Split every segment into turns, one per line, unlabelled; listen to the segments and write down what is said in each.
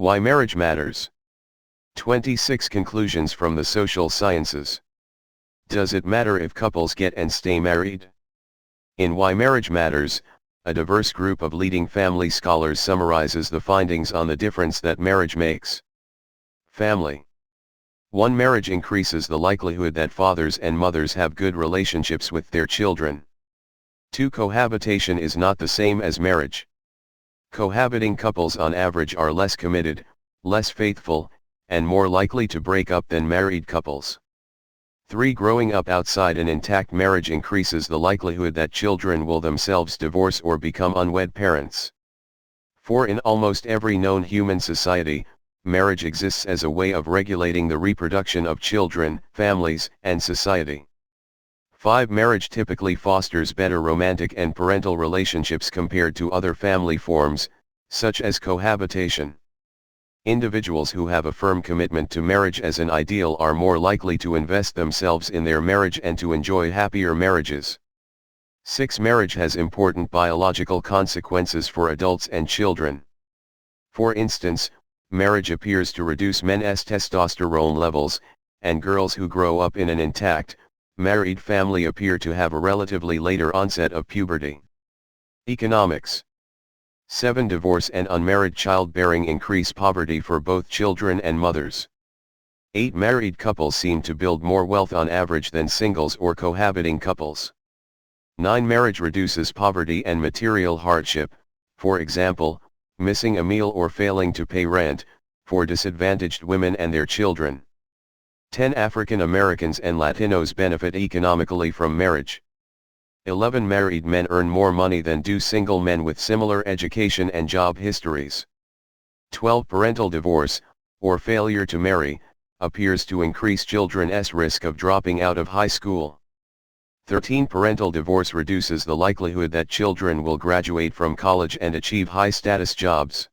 Why marriage matters. 26 conclusions from the social sciences. Does it matter if couples get and stay married? In Why Marriage Matters, a diverse group of leading family scholars summarizes the findings on the difference that marriage makes. Family. 1. Marriage increases the likelihood that fathers and mothers have good relationships with their children. 2. Cohabitation is not the same as marriage. Cohabiting couples on average are less committed, less faithful, and more likely to break up than married couples. 3. Growing up outside an intact marriage increases the likelihood that children will themselves divorce or become unwed parents. 4. In almost every known human society, marriage exists as a way of regulating the reproduction of children, families, and society. 5. Marriage typically fosters better romantic and parental relationships compared to other family forms, such as cohabitation. Individuals who have a firm commitment to marriage as an ideal are more likely to invest themselves in their marriage and to enjoy happier marriages. 6. Marriage has important biological consequences for adults and children. For instance, marriage appears to reduce men's testosterone levels, and girls who grow up in an intact, married family appear to have a relatively later onset of puberty. Economics. 7. Divorce and unmarried childbearing increase poverty for both children and mothers. 8. Married couples seem to build more wealth on average than singles or cohabiting couples. 9. Marriage reduces poverty and material hardship, for example, missing a meal or failing to pay rent, for disadvantaged women and their children. 10. African Americans and Latinos benefit economically from marriage. 11. Married men earn more money than do single men with similar education and job histories. 12. Parental divorce, or failure to marry, appears to increase children's risk of dropping out of high school. 13. Parental divorce reduces the likelihood that children will graduate from college and achieve high-status jobs.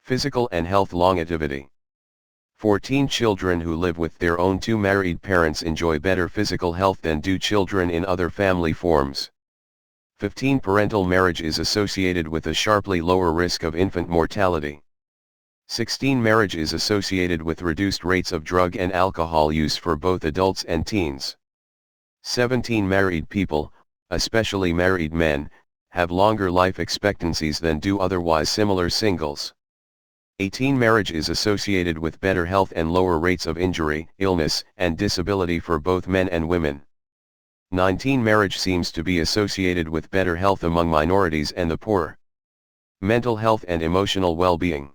Physical and health longevity. 14. Children who live with their own two married parents enjoy better physical health than do children in other family forms. 15. Parental marriage is associated with a sharply lower risk of infant mortality. 16. Marriage is associated with reduced rates of drug and alcohol use for both adults and teens. 17. Married people, especially married men, have longer life expectancies than do otherwise similar singles. 18. Marriage is associated with better health and lower rates of injury, illness, and disability for both men and women. 19. Marriage seems to be associated with better health among minorities and the poor. Mental health and emotional well-being.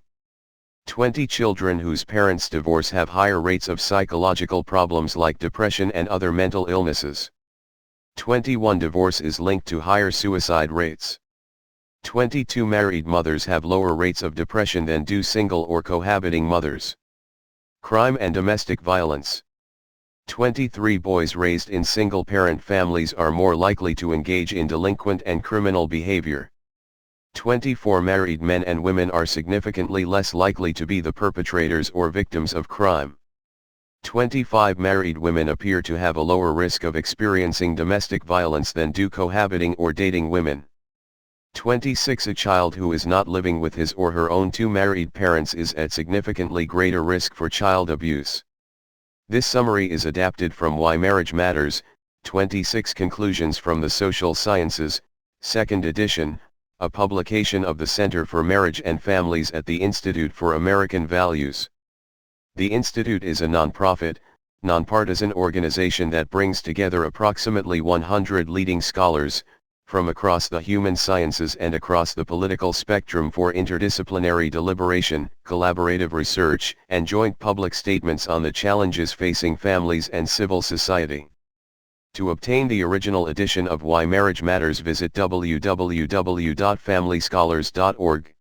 20. Children whose parents divorce have higher rates of psychological problems like depression and other mental illnesses. 21. Divorce is linked to higher suicide rates. 22. Married mothers have lower rates of depression than do single or cohabiting mothers. Crime and domestic violence. 23. Boys raised in single-parent families are more likely to engage in delinquent and criminal behavior. 24. Married men and women are significantly less likely to be the perpetrators or victims of crime. 25. Married women appear to have a lower risk of experiencing domestic violence than do cohabiting or dating women. 26. A child who is not living with his or her own two married parents is at significantly greater risk for child abuse. This summary is adapted from Why Marriage Matters, 26 Conclusions from the Social Sciences, 2nd edition, a publication of the Center for Marriage and Families at the Institute for American Values. The Institute is a nonprofit, nonpartisan organization that brings together approximately 100 leading scholars, from across the human sciences and across the political spectrum for interdisciplinary deliberation, collaborative research, and joint public statements on the challenges facing families and civil society. To obtain the original edition of Why Marriage Matters, visit www.familyscholars.org.